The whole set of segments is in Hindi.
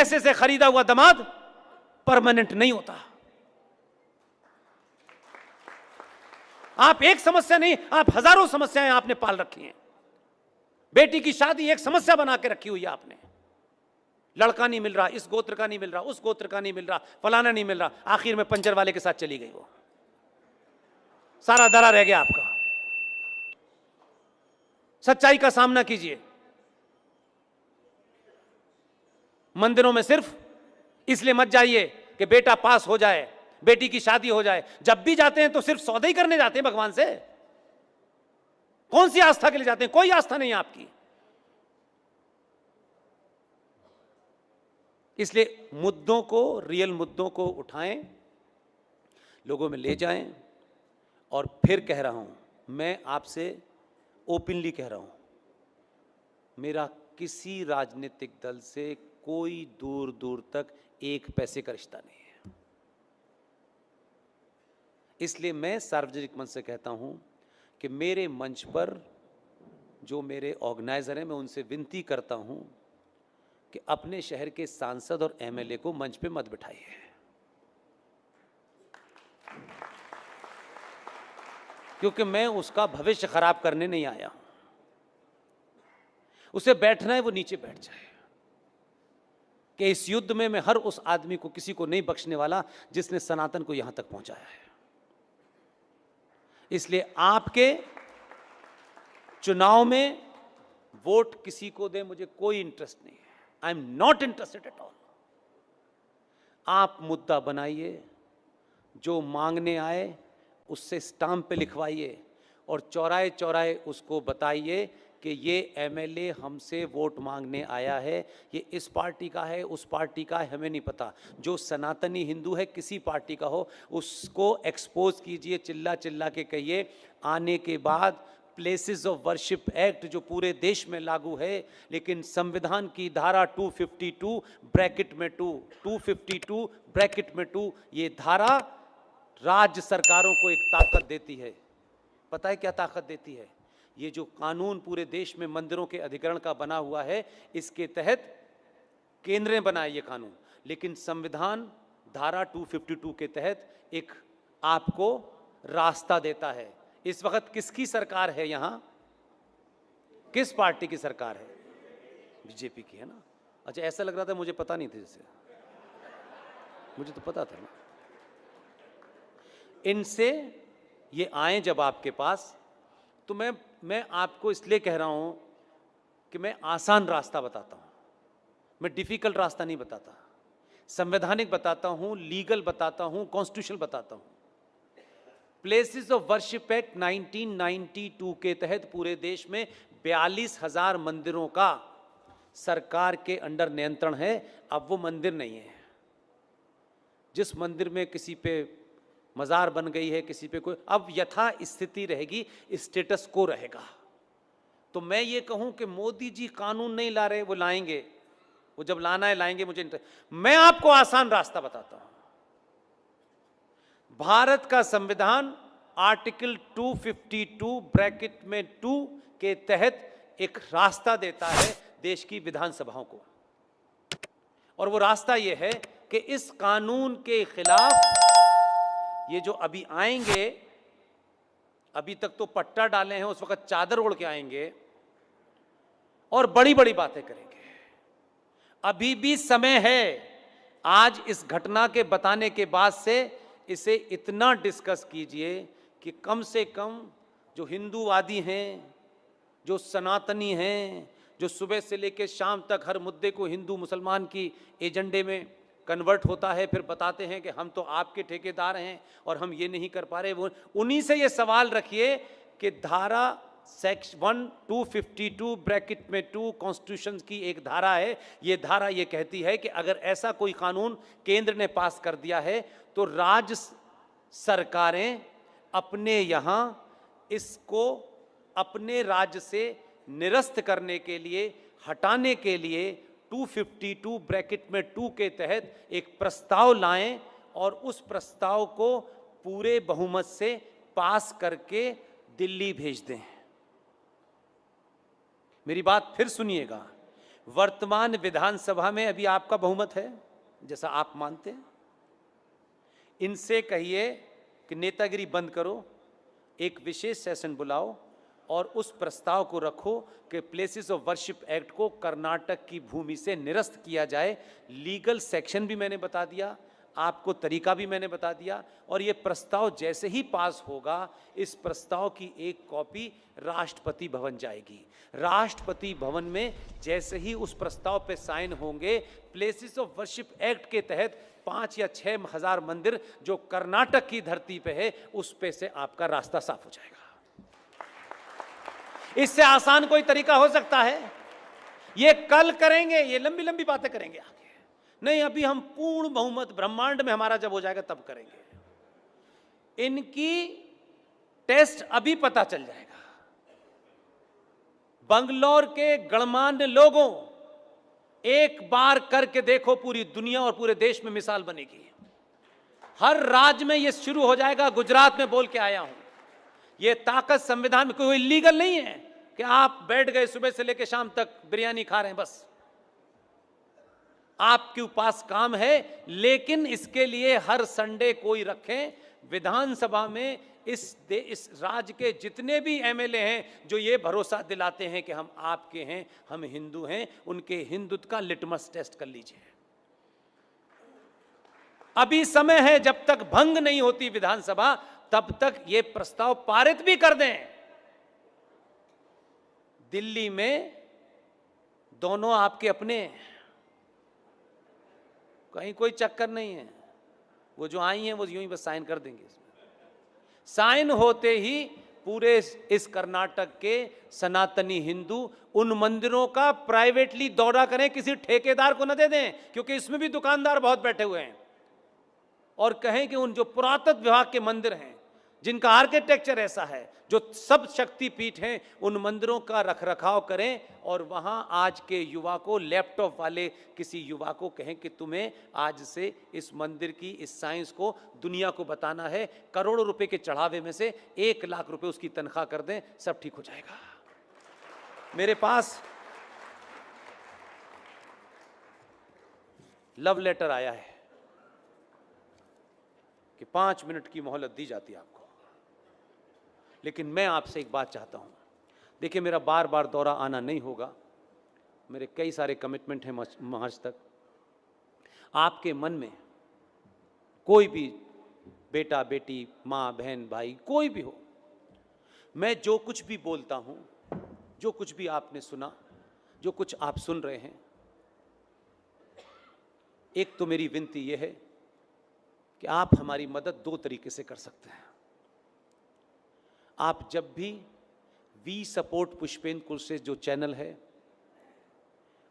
पैसे से खरीदा हुआ दामाद परमानेंट नहीं होता। आप एक समस्या नहीं, आप हजारों समस्याएं आपने पाल रखी हैं। बेटी की शादी एक समस्या बना के रखी हुई है आपने। लड़का नहीं मिल रहा, इस गोत्र का नहीं मिल रहा, उस गोत्र का नहीं मिल रहा, फलाना नहीं मिल रहा, आखिर में पंचर वाले के साथ चली गई वो, सारा दरा रह गया आपका। सच्चाई का सामना कीजिए। मंदिरों में सिर्फ इसलिए मत जाइए कि बेटा पास हो जाए, बेटी की शादी हो जाए। जब भी जाते हैं तो सिर्फ सौदा ही करने जाते हैं भगवान से। कौन सी आस्था के लिए जाते हैं? कोई आस्था नहीं है आपकी। इसलिए मुद्दों को, रियल मुद्दों को उठाएं, लोगों में ले जाएं। और फिर कह रहा हूं, मैं आपसे ओपनली कह रहा हूं, मेरा किसी राजनीतिक दल से कोई दूर दूर तक एक पैसे का रिश्ता नहीं है। इसलिए मैं सार्वजनिक मंच से कहता हूं कि मेरे मंच पर जो मेरे ऑर्गेनाइजर हैं, मैं उनसे विनती करता हूं कि अपने शहर के सांसद और एमएलए को मंच पे मत बिठाइए। क्योंकि मैं उसका भविष्य खराब करने नहीं आया हूं। उसे बैठना है, वो नीचे बैठ जाए। कि इस युद्ध में मैं हर उस आदमी को, किसी को नहीं बख्शने वाला जिसने सनातन को यहां तक पहुंचाया है। इसलिए आपके चुनाव में वोट किसी को दे, मुझे कोई इंटरेस्ट नहीं है। I am not interested at all. आप मुद्दा बनाइए, जो मांगने आए उससे स्टाम्प पे लिखवाइए और चौराहे चौराहे उसको बताइए कि ये एमएलए हमसे वोट मांगने आया है, ये इस पार्टी का है, उस पार्टी का है, हमें नहीं पता। जो सनातनी हिंदू है, किसी पार्टी का हो, उसको एक्सपोज कीजिए, चिल्ला चिल्ला के कहिए। आने के बाद प्लेसेस ऑफ वर्शिप एक्ट जो पूरे देश में लागू है, लेकिन संविधान की धारा 252 ब्रैकेट में 252 ब्रैकेट में 2, ये धारा राज्य सरकारों को एक ताकत देती है। पता है क्या ताकत देती है? ये जो कानून पूरे देश में मंदिरों के अधिग्रहण का बना हुआ है, इसके तहत केंद्र ने बनाया ये कानून, लेकिन संविधान धारा 252 के तहत एक आपको रास्ता देता है। इस वक्त किसकी सरकार है यहां? किस पार्टी की सरकार है? बीजेपी की है ना। अच्छा, ऐसा लग रहा था मुझे पता नहीं था, जैसे मुझे तो पता था ना। इनसे ये आए जब आपके पास, तो मैं आपको इसलिए कह रहा हूं कि मैं आसान रास्ता बताता हूं, मैं डिफिकल्ट रास्ता नहीं बताता। संवैधानिक बताता हूं, लीगल बताता हूं, कॉन्स्टिट्यूशनल बताता हूं। प्लेसेस ऑफ वर्शिप एक्ट 1992 के तहत पूरे देश में 42,000 मंदिरों का सरकार के अंडर नियंत्रण है। अब वो मंदिर नहीं है। जिस मंदिर में किसी पे मजार बन गई है, किसी पे कोई, अब यथा स्थिति रहेगी, स्टेटस को रहेगा। तो मैं ये कहूं कि मोदी जी कानून नहीं ला रहे, वो लाएंगे, वो जब लाना है लाएंगे। मैं आपको आसान रास्ता बताता हूं। भारत का संविधान आर्टिकल 252 ब्रैकेट में 2 के तहत एक रास्ता देता है देश की विधानसभाओं को, और वो रास्ता ये है कि इस कानून के खिलाफ ये जो अभी आएंगे, अभी तक तो पट्टा डाले हैं, उस वक्त चादर ओढ़ के आएंगे और बड़ी बड़ी बातें करेंगे। अभी भी समय है। आज इस घटना के बताने के बाद से इसे इतना डिस्कस कीजिए कि कम से कम जो हिंदूवादी हैं, जो सनातनी हैं, जो सुबह से लेकर शाम तक हर मुद्दे को हिंदू मुसलमान की एजेंडे में कन्वर्ट होता है, फिर बताते हैं कि हम तो आपके ठेकेदार हैं और हम ये नहीं कर पा रहे, वो उन्हीं से ये सवाल रखिए कि धारा सेक्शन 252 ब्रैकेट में 2 कॉन्स्टिट्यूशन की एक धारा है। ये धारा ये कहती है कि अगर ऐसा कोई कानून केंद्र ने पास कर दिया है तो राज्य सरकारें अपने यहाँ इसको अपने राज्य से निरस्त करने के लिए, हटाने के लिए 252 ब्रैकेट में 2 के तहत एक प्रस्ताव लाएं और उस प्रस्ताव को पूरे बहुमत से पास करके दिल्ली भेज दें। मेरी बात फिर सुनिएगा, वर्तमान विधानसभा में अभी आपका बहुमत है जैसा आप मानते हैं, इनसे कहिए कि नेतागिरी बंद करो, एक विशेष सेशन बुलाओ और उस प्रस्ताव को रखो कि प्लेसेस ऑफ वर्शिप एक्ट को कर्नाटक की भूमि से निरस्त किया जाए। लीगल सेक्शन भी मैंने बता दिया, आपको तरीका भी मैंने बता दिया, और ये प्रस्ताव जैसे ही पास होगा इस प्रस्ताव की एक कॉपी राष्ट्रपति भवन जाएगी। राष्ट्रपति भवन में जैसे ही उस प्रस्ताव पे साइन होंगे, प्लेसेस ऑफ वर्शिप एक्ट के तहत 5 या 6 हजार मंदिर जो कर्नाटक की धरती पे है उस पे से आपका रास्ता साफ हो जाएगा। इससे आसान कोई तरीका हो सकता है? ये कल करेंगे, ये लंबी लंबी बातें करेंगे आगे नहीं, अभी हम पूर्ण बहुमत ब्रह्मांड में हमारा जब हो जाएगा तब करेंगे। इनकी टेस्ट अभी पता चल जाएगा। बंगलौर के गणमान्य लोगों, एक बार करके देखो, पूरी दुनिया और पूरे देश में मिसाल बनेगी। हर राज्य में यह शुरू हो जाएगा। गुजरात में बोल के आया हूं, यह ताकत संविधान में, कोई लीगल नहीं है कि आप बैठ गए सुबह से लेकर शाम तक बिरयानी खा रहे हैं, बस आपके पास काम है। लेकिन इसके लिए हर संडे कोई रखें विधानसभा में। इस राज्य के जितने भी एमएलए हैं जो ये भरोसा दिलाते हैं कि हम आपके हैं, हम हिंदू हैं, उनके हिंदुत्व का लिटमस टेस्ट कर लीजिए। अभी समय है, जब तक भंग नहीं होती विधानसभा तब तक ये प्रस्ताव पारित भी कर दें। दिल्ली में दोनों आपके अपने हैं, कहीं कोई चक्कर नहीं है। वो जो आई हैं वो यूं ही बस साइन कर देंगे। साइन होते ही पूरे इस कर्नाटक के सनातनी हिंदू उन मंदिरों का प्राइवेटली दौरा करें, किसी ठेकेदार को न दे दें, क्योंकि इसमें भी दुकानदार बहुत बैठे हुए हैं, और कहें कि उन जो पुरातत्व विभाग के मंदिर हैं जिनका आर्किटेक्चर ऐसा है, जो सब शक्तिपीठ हैं, उन मंदिरों का रखरखाव करें। और वहां आज के युवा को, लैपटॉप वाले किसी युवा को कहें कि तुम्हें आज से इस मंदिर की, इस साइंस को दुनिया को बताना है। करोड़ों रुपए के चढ़ावे में से 1 लाख रुपए उसकी तनख्वाह कर दें, सब ठीक हो जाएगा। मेरे पास लव लेटर आया है कि 5 मिनट की मोहलत दी जाती है आपको, लेकिन मैं आपसे एक बात चाहता हूं। देखिए, मेरा बार बार दौरा आना नहीं होगा, मेरे कई सारे कमिटमेंट हैं मार्च तक। आपके मन में कोई भी बेटा बेटी, माँ बहन भाई, कोई भी हो, मैं जो कुछ भी बोलता हूं, जो कुछ भी आपने सुना, जो कुछ आप सुन रहे हैं, एक तो मेरी विनती यह है कि आप हमारी मदद 2 तरीके से कर सकते हैं। आप जब भी वी सपोर्ट पुष्पेंद्र कुलश्रेष्ठ जो चैनल है,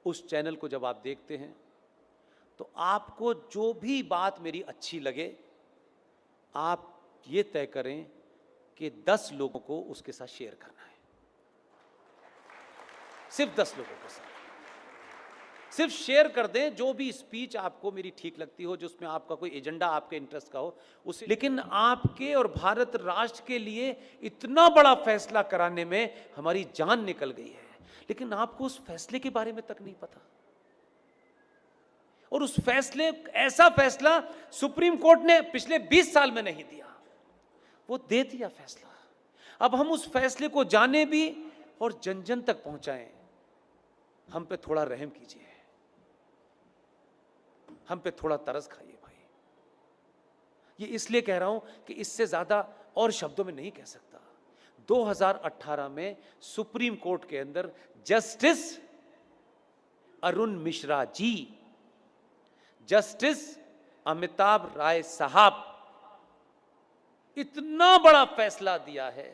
उस चैनल को जब आप देखते हैं तो आपको जो भी बात मेरी अच्छी लगे, आप ये तय करें कि 10 लोगों को उसके साथ शेयर करना है। सिर्फ 10 लोगों के साथ सिर्फ शेयर कर दें। जो भी स्पीच आपको मेरी ठीक लगती हो, जिसमें आपका कोई एजेंडा आपके इंटरेस्ट का हो, उसे। लेकिन आपके और भारत राष्ट्र के लिए इतना बड़ा फैसला कराने में हमारी जान निकल गई है, लेकिन आपको उस फैसले के बारे में तक नहीं पता। और उस फैसले, ऐसा फैसला सुप्रीम कोर्ट ने पिछले 20 साल में नहीं दिया, वो दे दिया फैसला। अब हम उस फैसले को जाने भी और जन जन तक पहुंचाएं। हम पे थोड़ा रहम कीजिए, हम पे थोड़ा तरस खाइए भाई। ये इसलिए कह रहा हूं कि इससे ज्यादा और शब्दों में नहीं कह सकता। 2018 में सुप्रीम कोर्ट के अंदर जस्टिस अरुण मिश्रा जी, जस्टिस अमिताभ राय साहब, इतना बड़ा फैसला दिया है,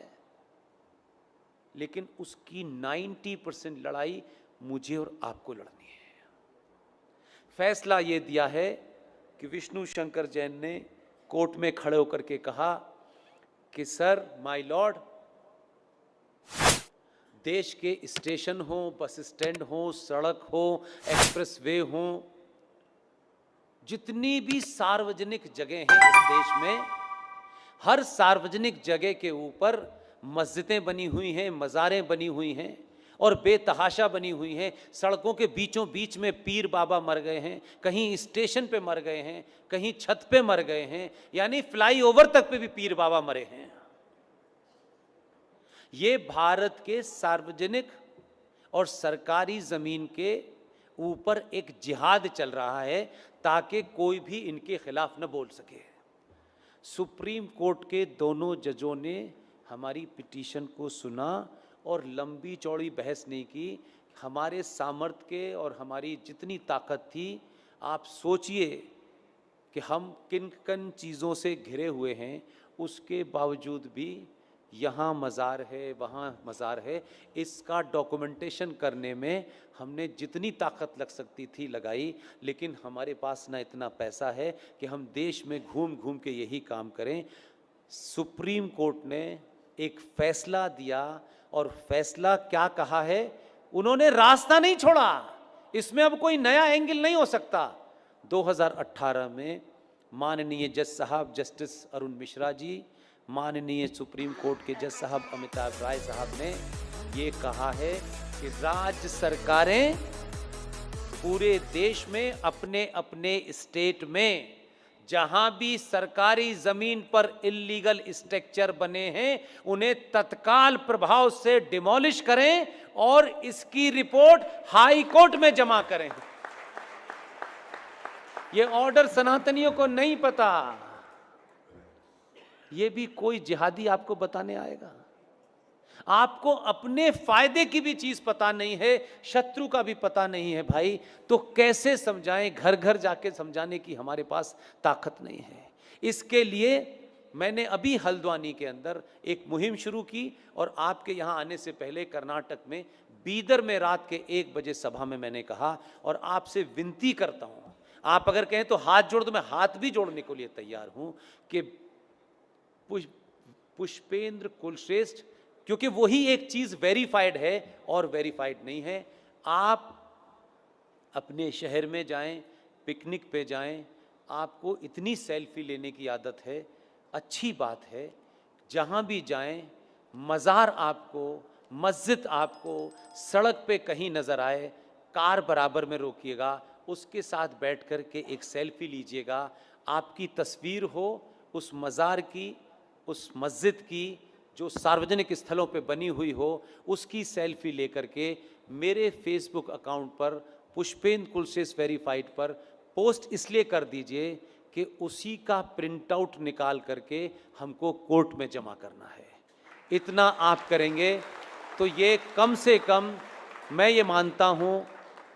लेकिन उसकी 90% लड़ाई मुझे और आपको लड़नी है। फैसला यह दिया है कि विष्णु शंकर जैन ने कोर्ट में खड़े होकर के कहा कि सर, माय लॉर्ड, देश के स्टेशन हो, बस स्टैंड हो, सड़क हो, एक्सप्रेस वे हो, जितनी भी सार्वजनिक जगह हैं इस देश में, हर सार्वजनिक जगह के ऊपर मस्जिदें बनी हुई हैं, मज़ारें बनी हुई हैं, और बेतहाशा बनी हुई हैं। सड़कों के बीचों बीच में पीर बाबा मर गए हैं, कहीं स्टेशन पे मर गए हैं, कहीं छत पे मर गए हैं, यानी फ्लाईओवर तक पे भी पीर बाबा मरे हैं। ये भारत के सार्वजनिक और सरकारी जमीन के ऊपर एक जिहाद चल रहा है ताकि कोई भी इनके खिलाफ न बोल सके। सुप्रीम कोर्ट के दोनों जजों ने हमारी पिटीशन को सुना और लंबी चौड़ी बहस नहीं की। हमारे सामर्थ्य के और हमारी जितनी ताकत थी, आप सोचिए कि हम किन किन चीज़ों से घिरे हुए हैं, उसके बावजूद भी यहाँ मज़ार है, वहाँ मज़ार है, इसका डॉक्यूमेंटेशन करने में हमने जितनी ताकत लग सकती थी लगाई, लेकिन हमारे पास ना इतना पैसा है कि हम देश में घूम घूम के यही काम करें। सुप्रीम कोर्ट ने एक फैसला दिया और फैसला क्या कहा है, उन्होंने रास्ता नहीं छोड़ा, इसमें अब कोई नया एंगल नहीं हो सकता। 2018 में माननीय जज साहब जस्टिस अरुण मिश्रा जी, माननीय सुप्रीम कोर्ट के जज साहब अमिताभ राय साहब ने ये कहा है कि राज्य सरकारें पूरे देश में अपने अपने स्टेट में जहां भी सरकारी जमीन पर इल्लीगल स्ट्रक्चर बने हैं उन्हें तत्काल प्रभाव से डिमोलिश करें और इसकी रिपोर्ट हाई कोर्ट में जमा करें। ये ऑर्डर सनातनियों को नहीं पता, ये भी कोई जिहादी आपको बताने आएगा। आपको अपने फायदे की भी चीज पता नहीं है, शत्रु का भी पता नहीं है भाई, तो कैसे समझाएं? घर घर जाके समझाने की हमारे पास ताकत नहीं है। इसके लिए मैंने अभी हल्द्वानी के अंदर एक मुहिम शुरू की और आपके यहाँ आने से पहले कर्नाटक में बीदर में रात के 1 बजे सभा में मैंने कहा और आपसे विनती करता हूँ, आप अगर कहें तो हाथ जोड़ दो, मैं हाथ भी जोड़ने के लिए तैयार हूँ कि पुष्पेंद्र कुलश्रेष्ठ, क्योंकि वही एक चीज वेरीफाइड है और वेरीफाइड नहीं है। आप अपने शहर में जाएं, पिकनिक पे जाएं, आपको इतनी सेल्फी लेने की आदत है, अच्छी बात है। जहां भी जाएं, मज़ार आपको, मस्जिद आपको सड़क पे कहीं नज़र आए, कार बराबर में रोकिएगा, उसके साथ बैठ कर के एक सेल्फी लीजिएगा। आपकी तस्वीर हो उस मज़ार की, उस मस्जिद की जो सार्वजनिक स्थलों पे बनी हुई हो, उसकी सेल्फी लेकर के मेरे फेसबुक अकाउंट पर पुष्पेंद्र कुलश्रेष्ठ वेरीफाइड पर पोस्ट इसलिए कर दीजिए कि उसी का प्रिंट आउट निकाल करके हमको कोर्ट में जमा करना है। इतना आप करेंगे तो ये कम से कम, मैं ये मानता हूँ,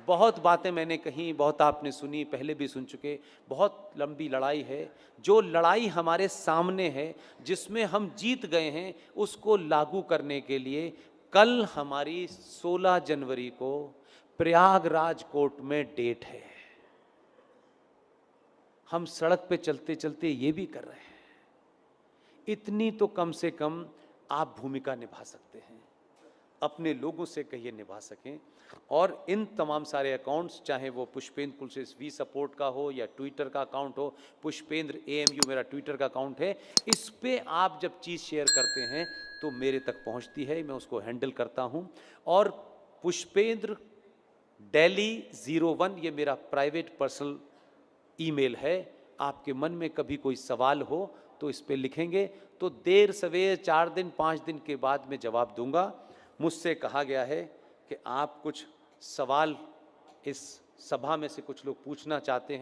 बहुत बातें मैंने कही, बहुत आपने सुनी, पहले भी सुन चुके, बहुत लंबी लड़ाई है। जो लड़ाई हमारे सामने है, जिसमें हम जीत गए हैं, उसको लागू करने के लिए कल हमारी 16 जनवरी को प्रयागराज कोर्ट में डेट है। हम सड़क पे चलते चलते ये भी कर रहे हैं। इतनी तो कम से कम आप भूमिका निभा सकते हैं, अपने लोगों से कहिए निभा सकें। और इन तमाम सारे अकाउंट्स, चाहे वो पुष्पेंद्र कुलश्रेष्ठ वी सपोर्ट का हो या ट्विटर का अकाउंट हो, पुष्पेंद्र AMU मेरा ट्विटर का अकाउंट है, इस पे आप जब चीज़ शेयर करते हैं तो मेरे तक पहुंचती है, मैं उसको हैंडल करता हूं। और पुष्पेंद्र Delhi 01 ये मेरा प्राइवेट पर्सनल ईमेल है। आपके मन में कभी कोई सवाल हो तो इस पे लिखेंगे, तो देर सवेर 4 दिन 5 दिन के बाद मैं जवाब दूंगा। मुझसे कहा गया है कि आप कुछ सवाल इस सभा में से कुछ लोग पूछना चाहते हैं।